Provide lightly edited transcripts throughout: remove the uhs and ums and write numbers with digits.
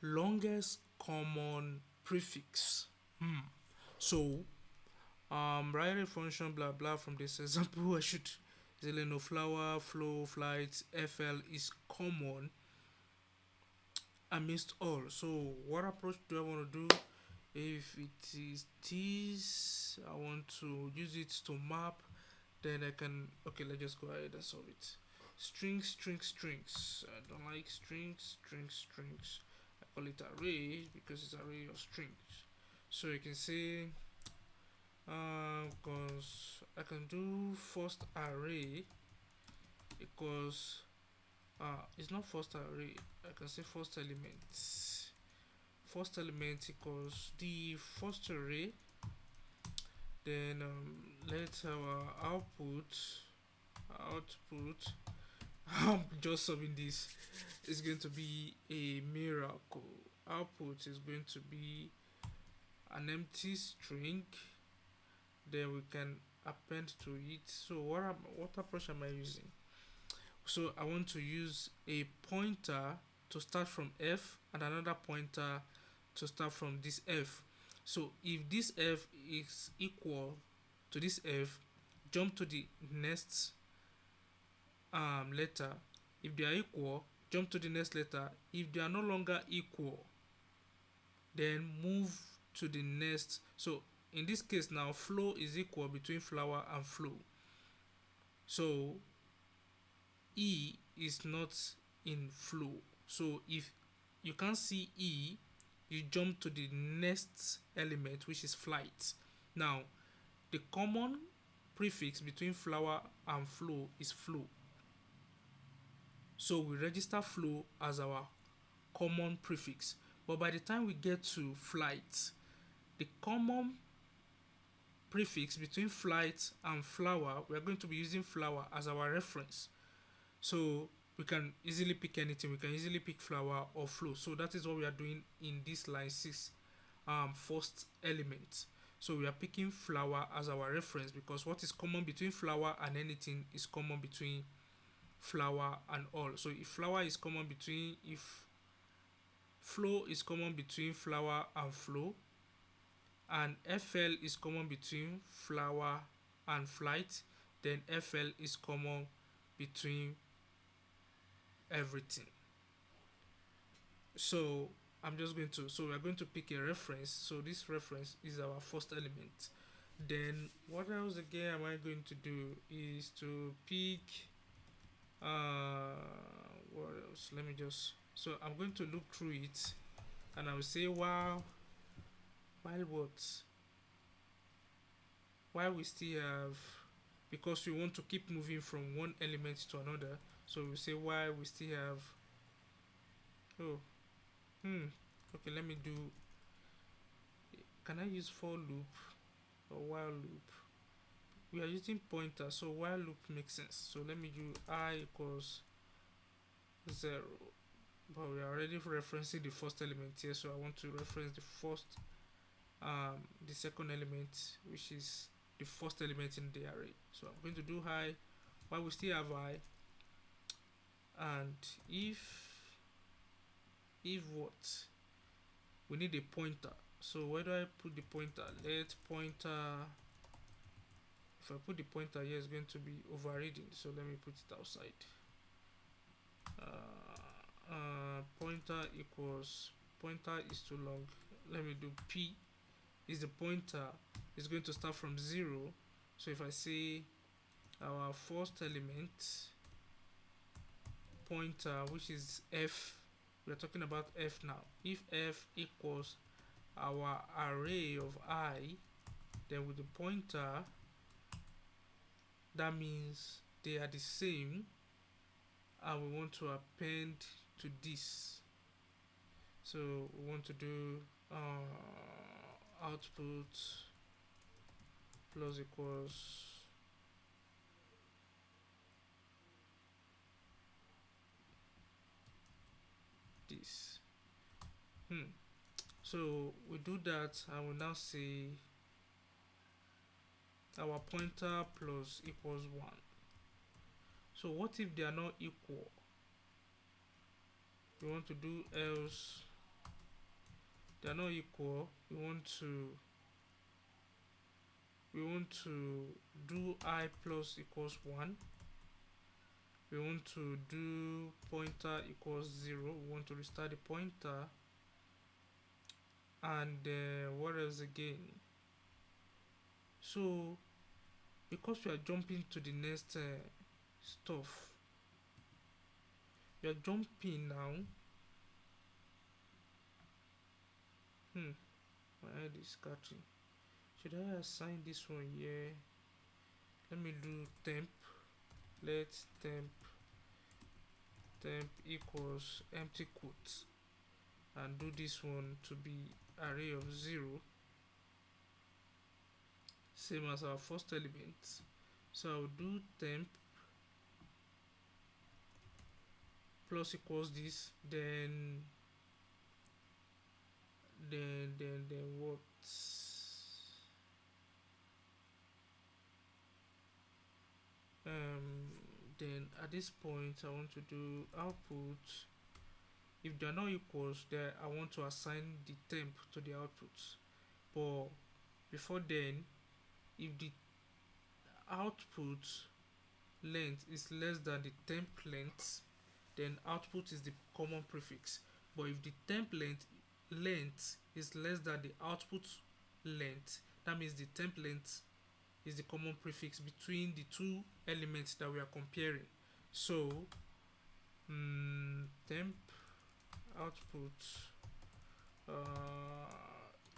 longest common prefix. So write a function blah blah from this example. I should easily know flower, flow, flight, FL is common amidst all. So what approach do I want to do? If it is this, I want to use it to map, then I can, okay, let's just go ahead and solve it. Strings, strings, strings. I don't like strings, strings, strings. I call it array because it's array of strings. So you can say, because I can do first array equals, it's not first array, I can say first element. First element equals the first array, then let our output I'm just solving this, is going to be a miracle. Output is going to be an empty string, then we can append to it. So what approach am I using? So I want to use a pointer to start from F and another pointer to start from this F. So if this F is equal to this F, jump to the next letter. If they are equal, jump to the next letter. If they are no longer equal, then move to the next. So in this case now, flow is equal between flower and flow. So E is not in flow. So if you can't see E, you jump to the next element, which is flight. Now, the common prefix between flower and flow is flow. So we register flow as our common prefix. But by the time we get to flight, the common prefix between flight and flower, we are going to be using flower as our reference. So we can easily pick anything. We can easily pick flower or flow. So that is what we are doing in this line 6 first element. So we are picking flower as our reference because what is common between flower and anything is common between flower and all. So if flower is common between, if flow is common between flower and flow, and FL is common between flower and flight, then FL is common between everything. So I'm just going to, so we're going to pick a reference. So this reference is our first element. Then what else again am I going to do is to pick what else, let me just, so I'm going to look through it and I will say wow, while what, while we still have, because we want to keep moving from one element to another, so we say while we still have, oh okay, let me do, can I use for loop or while loop? We are using pointer, so while loop makes sense. So let me do I equals 0, but we are already referencing the first element here, so I want to reference the second element, which is the first element in the array. So I'm going to do high while we still have I, and if what, we need a pointer. So where do I put the pointer? Let pointer, if I put the pointer here, it's going to be overridden, so let me put it outside. Pointer equals, pointer is too long, let me do P is the pointer, is going to start from 0. So if I say our first element pointer, which is F, we are talking about F now. If F equals our array of I, then with the pointer, that means they are the same, and we want to append to this. So we want to do output plus equals this. So we do that and we now say our pointer plus equals 1. So what if they are not equal? We want to do else they are not equal, we want to do I plus equals 1. We want to do pointer equals 0. We want to restart the pointer. And what else again? So because we are jumping to the next stuff, we are jumping now. My head is catching. Should I assign this one here? Let me do temp. Let temp equals empty quotes, and do this one to be array of 0, same as our first element. So I'll do temp plus equals this, then what? Then at this point I want to do output. If they are not equals, then I want to assign the temp to the output. But before then, if the output length is less than the temp length, then output is the common prefix. But if the temp length is less than the output length, that means the temp length is the common prefix between the two elements that we are comparing. So temp output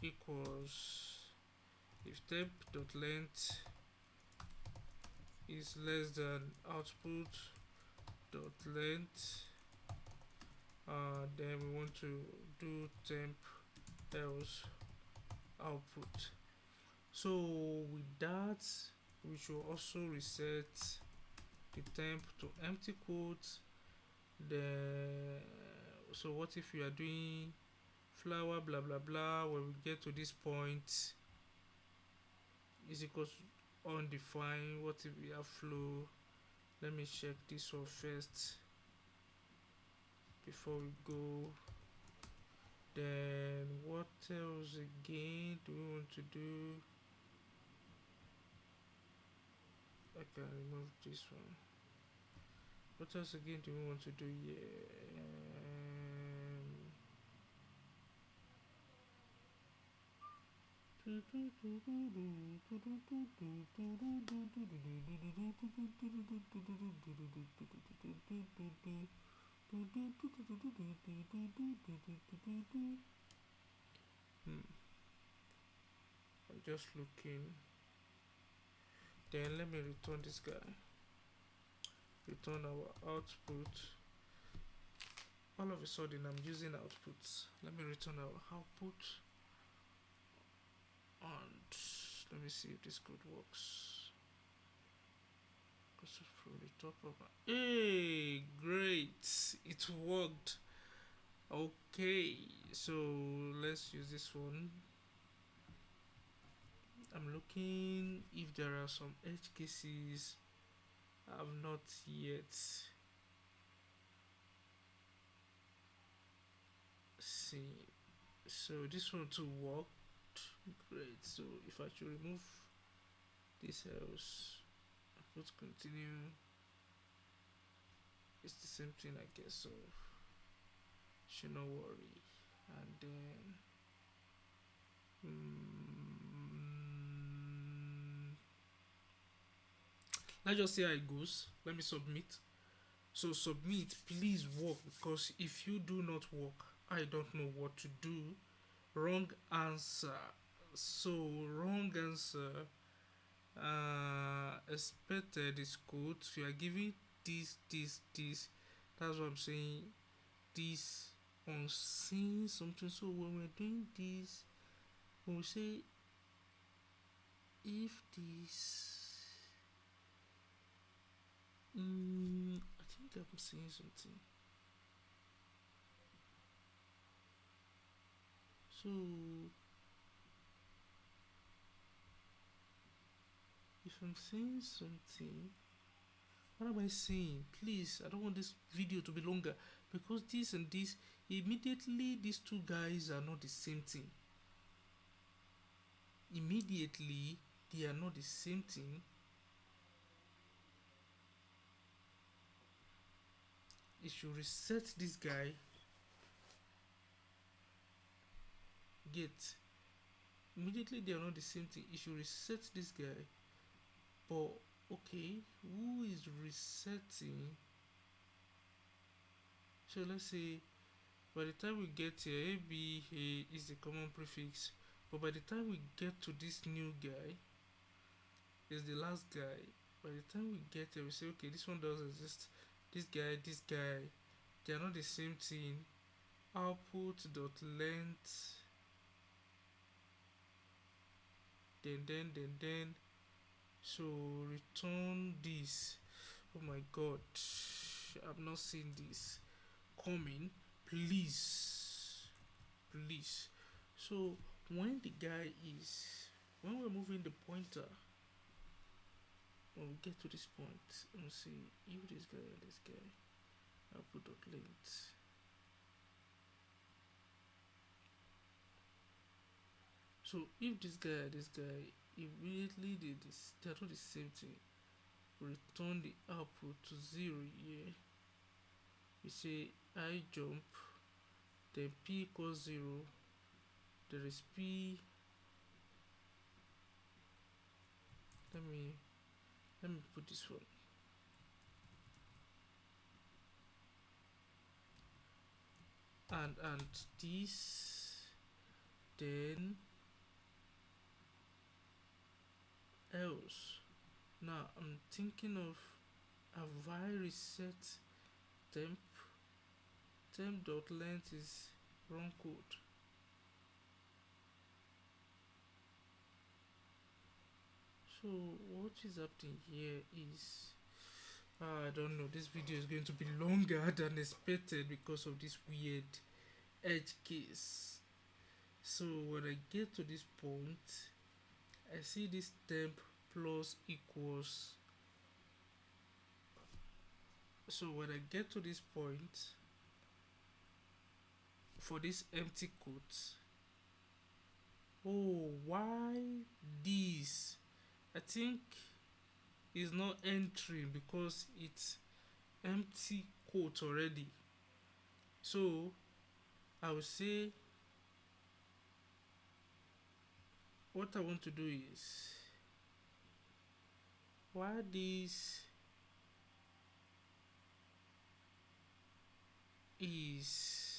equals, if temp dot length is less than output dot length, then we want to do temp else output. So with that, we should also reset the temp to empty quotes. So what if we are doing flower blah blah blah, when we get to this point is equals undefined? What if we have flow? Let me check this one first before we go. Then what else again do we want to do? I can remove this one. What else again do we want to do here? I'm just looking. Then let me return this guy. Return our output. All of a sudden I'm using outputs. Let me return our output. And let me see if this code works. From the top of hey, great, it worked. Okay, so let's use this one. I'm looking if there are some edge cases I've not yet seen. So this one too worked. Great. So if I should remove this else, let's continue. It's the same thing, I guess. So should not worry. And then let's just see how it goes. Let me submit. So submit, please work, because if you do not work, I don't know what to do. Wrong answer. So wrong answer expected is good. You are giving this. That's what I'm saying. This on seeing something. So when we're doing this, when we say if this, I think I'm saying something. So if I'm saying something, what am I saying? Please, I don't want this video to be longer, because this and this immediately these two guys are not the same thing. Immediately they are not the same thing. It should reset this guy. Get immediately they are not the same thing. It should reset this guy. But okay, who is resetting? So let's say by the time we get here, A, B, A is the common prefix. But by the time we get to this new guy, is the last guy. By the time we get here, we say, okay, this one does exist. This guy, they are not the same thing. Output dot length. Then. So return this. Oh my god, I've not seen this coming. Please. So when the guy is, when we're moving the pointer, when we get to this point, and see if this guy and this guy, output dot length. So if this guy and this guy immediately they're not the same thing, return the output to 0 here. We say I jump, then p equals 0. There is p. Let me put this one. And this, then else. Now I'm thinking of, have I reset temp dot length is wrong code. So what is happening here is, I don't know, this video is going to be longer than expected because of this weird edge case. So when I get to this point, I see this temp plus equals. So when I get to this point, for this empty quote, oh, why this? I think is not entering because it's empty quote already. So I will say what I want to do is, why this is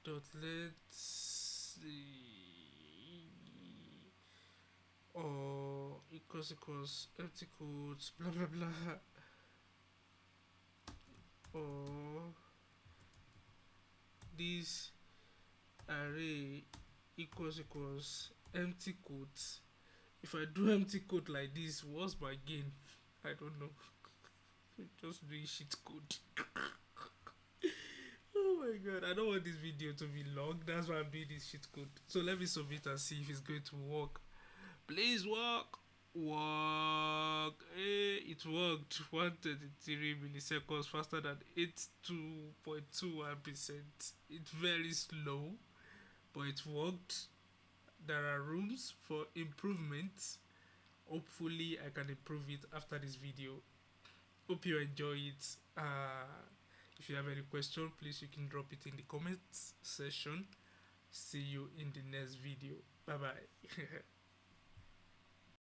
dot let's or equals empty quotes blah blah blah, or this array equals empty quotes. If I do empty quote like this, what's my gain? I don't know. Just doing shit code. Oh my god, I don't want this video to be long. That's why I'm doing this shit code. So let me submit and see if it's going to work. Please work. Hey, it worked. 133 milliseconds faster than 82.21%. It's very slow, but it worked. There are rooms for improvement. Hopefully I can improve it after this video. Hope you enjoy it. If you have any question, please you can drop it in the comments section. See you in the next video. Bye bye.